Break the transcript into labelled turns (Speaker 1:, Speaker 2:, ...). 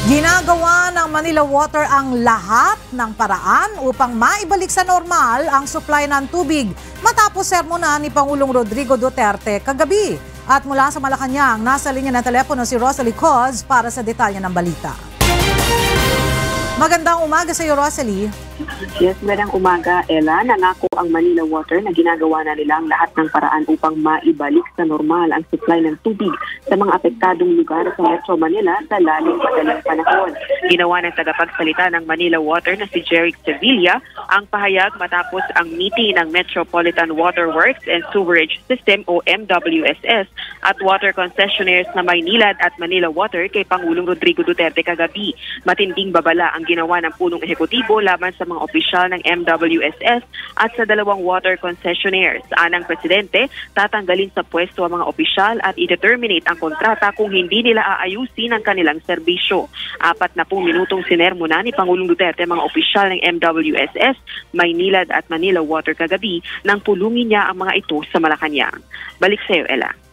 Speaker 1: Ginagawa ng Manila Water ang lahat ng paraan upang maibalik sa normal ang supply ng tubig matapos sermonan ni Pangulong Rodrigo Duterte kagabi. At mula sa Malacanang, nasa linya ng telepono si Rosalie Coz para sa detalye ng balita. Magandang umaga sa iyo, Rosalie.
Speaker 2: Yes, magandang umaga, Ella. Nangako ang Manila Water na ginagawa na nila ang lahat ng paraan upang maibalik sa normal ang supply ng tubig sa mga apektadong lugar sa Metro Manila sa lalong madaling panahon. Ginawa ng tagapagsalita ng Manila Water na si Jeric Sevilla ang pahayag matapos ang meeting ng Metropolitan Water Works and Sewerage System o MWSS at water concessionaires na Maynilad at Manila Water kay Pangulong Rodrigo Duterte kagabi. Matinding babala ang ginawa ng punong ehekutibo laban sa mga opisyal ng MWSS at sa dalawang water concessionaires. Anang presidente, tatanggalin sa pwesto ang mga opisyal at i-determinate ang kontrata kung hindi nila aayusin ang kanilang serbisyo. 40 minutong sinermona ni Pangulong Duterte mga opisyal ng MWSS, Maynilad at Manila Water kagabi nang pulungin niya ang mga ito sa Malacanang. Balik sa iyo, Ella.